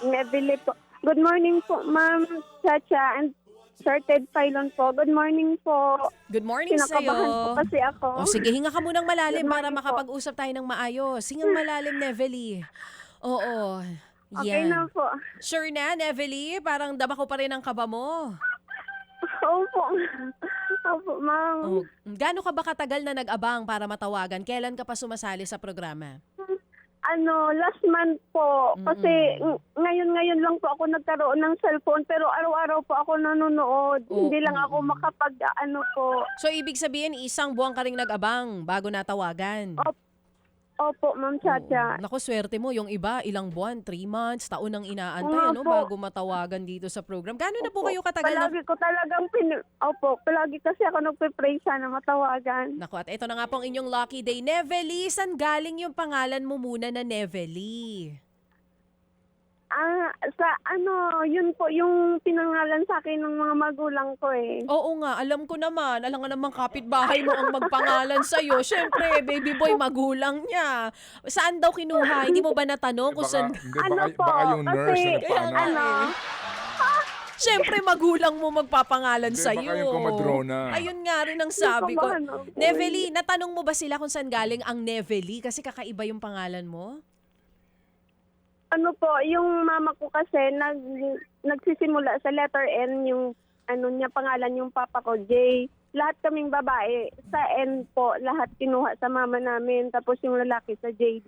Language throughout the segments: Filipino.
Neville po. Good morning po, Ma'am Chacha and Sir Ted Filon po. Good morning po. Good morning Kinakabahan po sa'yo. kasi ako. O sige, hinga ka munang malalim Good para morning po. makapag-usap tayo ng maayos. Hingang malalim, Nevely. Oo. Okay na Yan. po. Sure na, Nevely? Parang dama ko pa rin ang kaba mo. Opo. Opo, Ma'am. Oh, gaano ka ba katagal na nag-abang para matawagan? Kailan ka pa sumasali sa programa? Last month po. Kasi ngayon lang po ako nagkaroon ng cellphone pero araw-araw po ako nanonood. Oh, Hindi lang ako po. So, ibig sabihin, isang buwan ka ring nag-abang bago natawagan. Opo, Ma'am Chacha. Naku, swerte mo. Yung iba, ilang buwan, 3 months, taon ang inaantay, Oo nga ano, po. bago matawagan dito sa program. Gaano na po kayo katagal na? Palagi kasi ako nagpe-pray sana matawagan. Naku, at ito na nga pong inyong lucky day. Nevely, saan galing yung pangalan mo muna na Nevely? Yun po yung pinangalan sa akin ng mga magulang ko eh. Oo nga, alam ko naman. Alam nga namang kapitbahay mo ang magpangalan sa'yo. Siyempre, baby boy, magulang niya. Saan daw kinuha? Hindi mo ba natanong kung saan? Baka yung nurse na nagpaanak. Siyempre, magulang mo magpapangalan Hindi, sa'yo. baka yung komadrona. Ayun nga rin ang sabi ko. Nakabahan ako. Nevely, natanong mo ba sila kung saan galing ang Nevely? Kasi kakaiba yung pangalan mo? Yung mama ko kasi nagsisimula sa letter N yung pangalan yung papa ko, J. Lahat kaming babae. Sa N po, lahat kinuha sa mama namin. Tapos yung lalaki sa J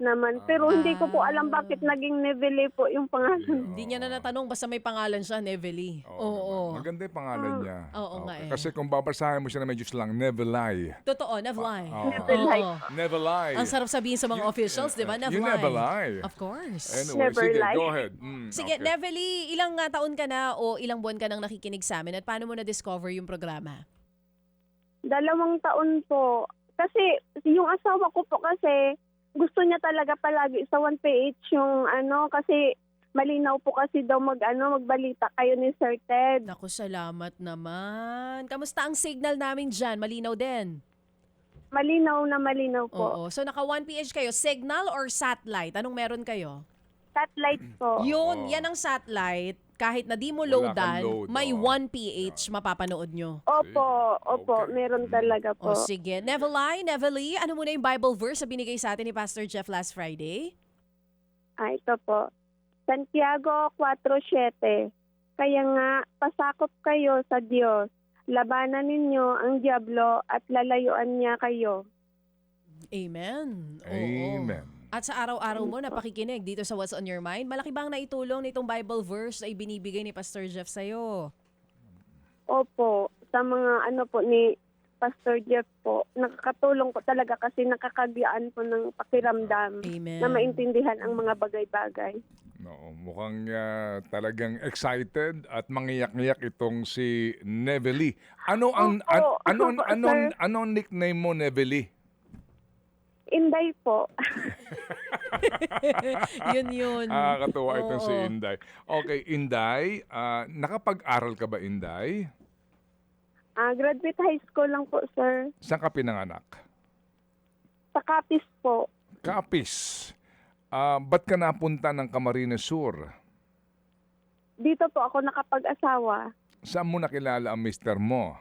naman. Pero hindi ko po alam bakit naging Neville po yung pangalan. Hindi niya na natanong, basta may pangalan siya, Nevely. Oo. Maganda yung pangalan niya. Oo nga eh. Kasi kung babasahin mo siya na medyo slang, never lie. Totoo, Nevly. Never lie. Never lie. Ang sarap sabihin sa mga officials, di ba? You never lie. Of course. Anyway, Never sige, lie. go ahead. Sige, okay. Nevely, ilang taon ka na o ilang buwan ka nang nakikinig sa amin at paano mo na-discover yung programa? 2 taon po. Kasi yung asawa ko po kasi gusto niya talaga palagi sa 1PH yung kasi malinaw po kasi daw magbalita kayo ni Sir Ted. Naku, salamat naman. Kamusta ang signal namin dyan? Malinaw din? Malinaw po. Oo. So, naka 1PH kayo. Signal or satellite? Anong meron kayo? Satellite po. Yun, yan ang satellite. Kahit na di mo Wala kang loadan, load, may oo. 1PH mapapanood nyo. Opo, Okay. meron talaga po. O sige. Nevely, ano muna yung Bible verse na binigay sa atin ni Pastor Jeff last Friday? Ito po. Santiago 4:7. Kaya nga, pasakop kayo sa Diyos. Labanan ninyo ang diablo at lalayuan niya kayo. Amen. Oo. Amen. At sa araw-araw mo napakikinig dito sa What's on Your Mind, malaki bang naitulong nitong Bible verse na ibinibigay ni Pastor Jeff sa'yo? Opo, sa mga ni Pastor Jeff po, nakakatulong po talaga kasi nakakagaan po ng pakiramdam Amen. na maintindihan ang mga bagay-bagay. No, mukhang talagang excited at mangiyak-ngiyak itong si Nevely. Ano ang Opo. Sir. ano ang nickname mo, Nevely? Inday po. Yun. Nakakatuwa itong si Oo. Inday. Okay, Inday, nakapag-aral ka ba, Inday? Graduate high school lang po, sir. Saan ka pinanganak? Sa Capiz po. Capiz. Ba't ka napunta ng Camarines Sur? Dito po ako nakapag-asawa. Saan mo nakilala ang mister mo?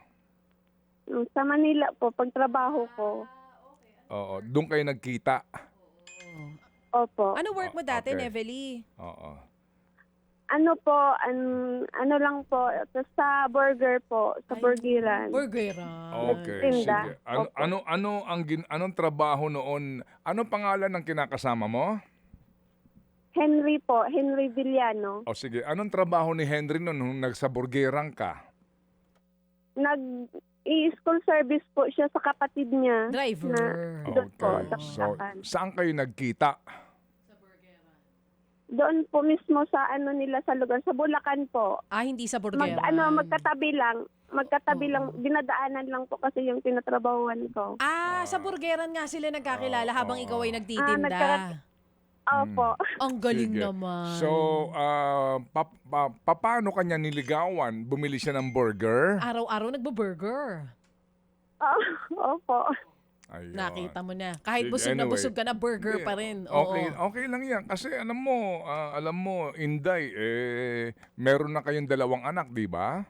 Sa Manila po, pagtrabaho ko. Oo, doon kayo nagkita. Opo. Ano work mo dati, Okay. Nevely? Oo. Lang po, sa burger po, sa burgeran. Burgeran. Okay, Tinda. sige. Opo. Anong trabaho noon? Anong pangalan ng kinakasama mo? Henry po, Henry Villano. O sige, anong trabaho ni Henry noon nung nagsaburgerang ka? I-school service po siya sa kapatid niya. Driver. Doon po, sa So, Palacan. saan kayo nagkita? Doon po mismo sa nila sa lugar, sa Bulacan po. Hindi sa burgeran. Magkatabi lang, dinadaanan lang po kasi yung tinatrabahuan ko. Sa burgeran nga sila nagkakilala habang ikaw ay nagtitinda. Opo. Ang galing Sige. naman. So, paano kanya niligawan? Bumili siya ng burger? Araw-araw nagbo-burger. Opo. Ayun. Nakita mo na. Kahit Sige, busog na anyway. busog ka na, burger Hindi, pa rin. Oo. Okay lang yan. Kasi alam mo, Inday, meron na kayong 2 anak, di ba?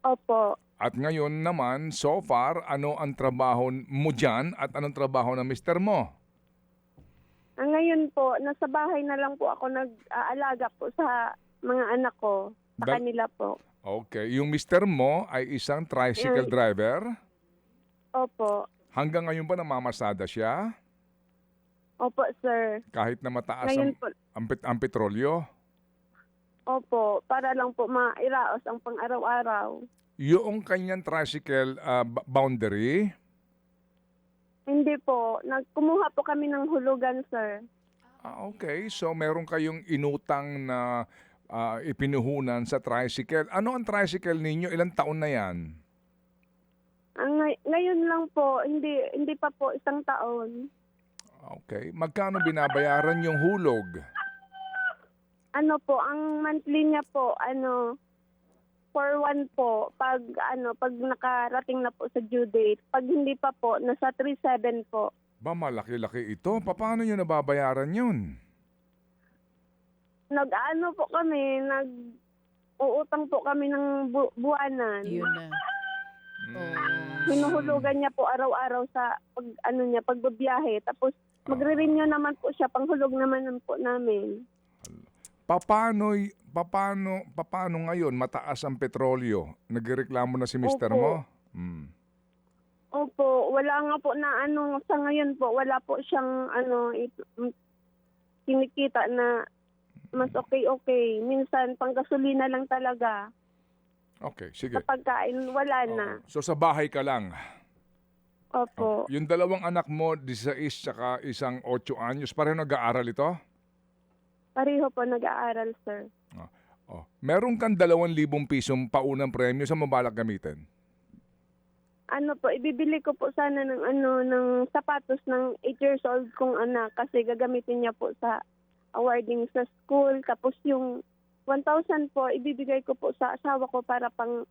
Opo. At ngayon naman, so far, ano ang trabaho mo dyan at anong trabaho ng mister mo? Ngayon po, nasa bahay na lang po ako nag-aalaga po sa mga anak ko, sa kanila po. Okay. Yung mister mo ay isang tricycle Yan. driver? Opo. Hanggang ngayon ba namamasada siya? Opo, sir. Kahit na mataas Ngayon po, ang petrolyo? opo, para lang po mairaos ang pang-araw-araw. Yung kanyang tricycle boundary, Hindi po, kumuha po kami ng hulugan, sir. okay. So meron kayong inutang na ipinuhunan sa tricycle. Ano ang tricycle ninyo? Ilang taon na yan? Ngayon lang po, hindi pa po 1 taon. Okay. Magkano binabayaran yung hulog? Ano po, ang monthly niya po, 4-1 po pag nakarating na po sa due date. Pag hindi pa po, nasa 3-7 po. Ba, malaki-laki ito. Paano nyo nababayaran yun? Po kami, uutang po kami ng buwanan. Yun na. Hinuhulugan niya po araw-araw sa pagbabiyahe. Tapos magre-renew naman po siya, panghulog naman po namin. Paano ngayon mataas ang petrolyo? Nagreklamo na si mister Opo. mo? Opo, wala nga po na sa ngayon po, wala po siyang kinikita na mas okay. Minsan panggasolina lang talaga. Okay, sige. Sa pagkain, wala na. So sa bahay ka lang? Opo. Yung 2 anak mo, 16 tsaka isang 8 anyos, pareho nag-aaral ito? Pareho po nag-aaral, sir. Meron kang 2,000 pisong paunang premyo sa mabalak gamitin? Ibibili ko po sana ng sapatos ng 8 years old kong anak kasi gagamitin niya po sa awarding sa school. Tapos yung 1,000 po, ibibigay ko po sa asawa ko para pang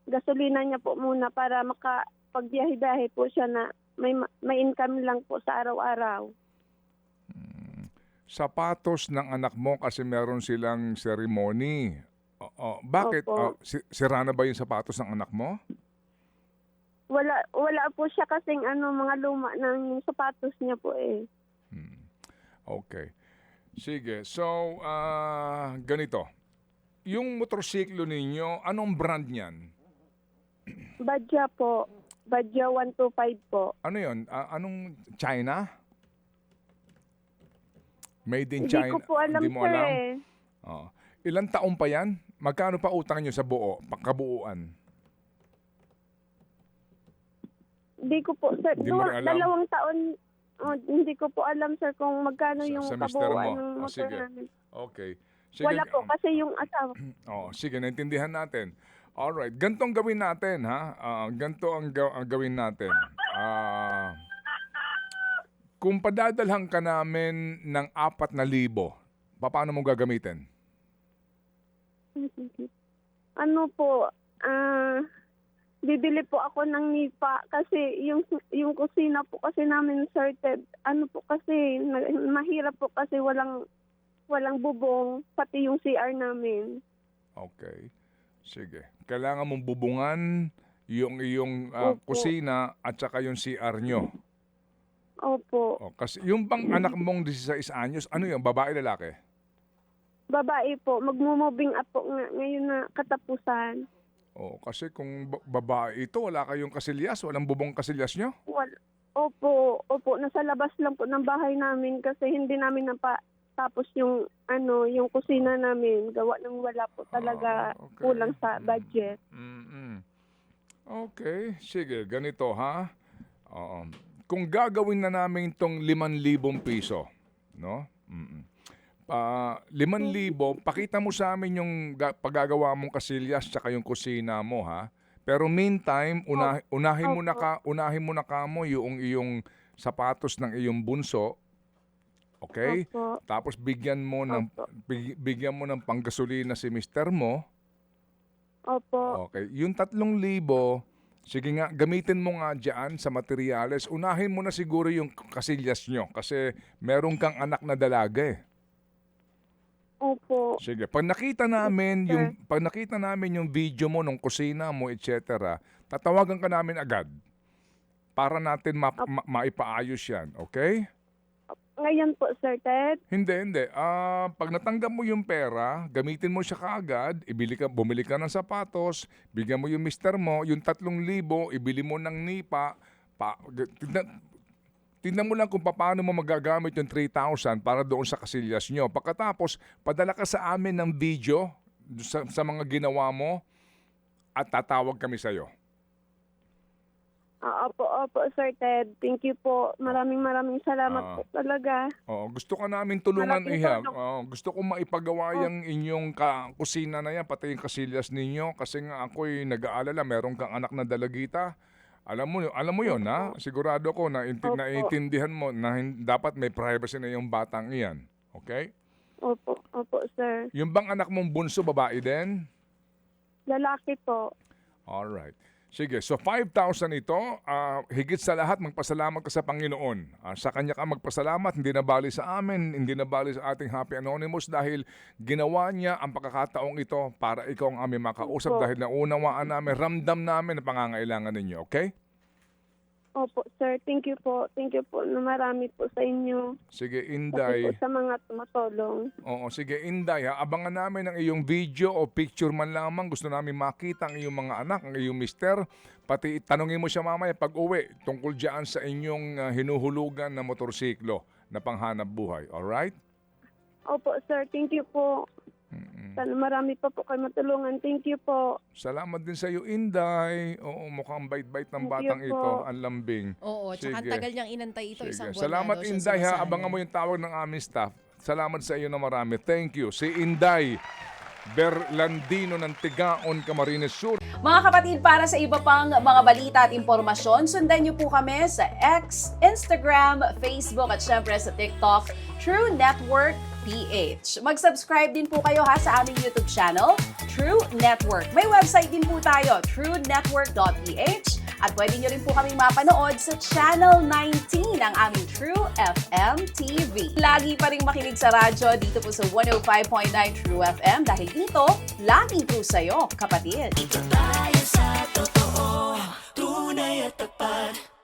gasolina niya po muna para makapagbiyahe-biyahe po siya na may income lang po sa araw-araw. Sapatos ng anak mo kasi meron silang ceremony. Bakit? Opo. Sira na ba yung sapatos ng anak mo? Wala po siya kasing mga luma ng sapatos niya po eh. Okay. Sige. So, ganito. Yung motorsiklo ninyo, anong brand niyan? Badya po. Badya 125 po. Ano yun? Anong China? Made in Hindi China? ko po alam, Hindi mo sir alam? eh. Ilang taon pa yan? Magkano pa utang nyo sa kabuuan? Hindi ko po, sir. Hindi mo rin alam? 2 taon, hindi ko po alam, sir, kung magkano yung sa mister mo. kabuuan ng motor Sige. namin. Okay. Sige. Wala po, kasi yung asawa. Sige, naintindihan natin. Alright, ganito ang gawin natin, ha? Ganito ang gawin natin. Kung padadalhan ka namin ng 4,000, paano mo gagamitin? Bibili po ako ng nipa kasi yung kusina po kasi namin sorted. Po kasi, mahirap po kasi walang bubong, pati yung CR namin. Okay. Sige. Kailangan mong bubungan yung iyong Opo. kusina at saka yung CR nyo. Opo. Kasi yung bang anak mong 16 anyos, ano yun? Babae, lalaki? Babae po, magmo-moving up po ngayon na katapusan. Kasi kung babae ito, wala kayong kasilyas, walang bubong kasilyas nyo? Opo, nasa labas lang po ng bahay namin kasi hindi namin tapos yung kusina namin, gawa ng wala po talaga Okay. kulang sa budget. Okay, sige, ganito ha. Kung gagawin na namin itong 5,000 piso, no? 5,000, pakita mo sa amin yung paggagawa mong kasilyas tsaka yung kusina mo, ha? Pero meantime, unahin mo na kamo yung iyong sapatos ng iyong bunso. Okay? Opo. Tapos bigyan mo ng panggasolina si mister mo. Opo. Okay. Yung 3,000, Sige nga, gamitin mo nga dyan sa materyales. Unahin mo na siguro yung kasilyas nyo kasi meron kang anak na dalaga eh. Opo. Sige, pag nakita namin Sir. yung video mo nung kusina mo, etc., tatawagan ka namin agad para natin maipaayos yan, okay? Ngayon po, Sir Ted. Hindi. Pag natanggap mo yung pera, gamitin mo siya kaagad, bumili ka ng sapatos, bigyan mo yung mister mo, yung 3,000, ibili mo ng nipa, tingnan mo lang kung paano mo magagamit yung 3,000 para doon sa kasilyas nyo. Pagkatapos, padala ka sa amin ng video sa mga ginawa mo at tatawag kami sa'yo. Opo, Sir Ted. Thank you po. Maraming salamat po talaga. Gusto ka namin tulungan, Malaking Ihab. tulong. Gusto ko maipagawa yung inyong kusina na yan, pati yung kasilyas ninyo. Kasi nga ako'y nag-aalala, meron kang anak na dalagita. Alam mo yun, ha? Sigurado ko na naiintindihan mo na dapat may privacy na yung batang iyan. Okay? Opo, Sir. Yung bang anak mong bunso, babae din? Lalaki po. Alright. Sige, so 5,000 ito, higit sa lahat, magpasalamat ka sa Panginoon. Sa Kanya ka magpasalamat, hindi na bali sa amin, hindi na bali sa ating Happy Anonymous dahil ginawa niya ang pagkakataong ito para ikaw ang aming makausap Opo. dahil naunawaan namin, ramdam namin ang pangangailangan ninyo, okay? Opo, Sir. Thank you po. Thank you po na marami po sa inyo. Sige, Pati Inday. po sa mga tumatulong. Oo, sige, Inday, ha? Abangan namin ang iyong video o picture man lamang. Gusto namin makita ang iyong mga anak, ang iyong mister. Pati tanungin mo siya mamaya pag uwi tungkol dyan sa inyong hinuhulugan na motorsiklo na panghanap buhay. Alright? Opo, Sir. Thank you po. Sana marami pa po kayo matulungan. Thank you po. Salamat din sa iyo, Inday. Oo, mukhang bait-bait ng Thank batang you ito. po. Ang lambing. Oo, tsaka ang Sige. tagal niyang inantay ito, isang Sige. buwan Salamat, na daw siya Inday, ha? sumasali. Abangan mo yung tawag ng aming staff. Salamat sa iyo na marami. Thank you. Si Inday Berlandino ng Tigaon, Camarines Sur. Mga kapatid, para sa iba pang mga balita at impormasyon, sundan niyo po kami sa X, Instagram, Facebook at syempre sa TikTok, True Network PH. Mag-subscribe din po kayo ha sa aming YouTube channel, True Network. May website din po tayo, truenetwork.ph, at pwede nyo rin po kaming mapanood sa Channel 19 ang aming True FM TV. Lagi pa rin makinig sa radyo dito po sa 105.9 True FM dahil dito, laging true sa'yo, kapatid. Dito tayo sa totoo, tunay at tapat.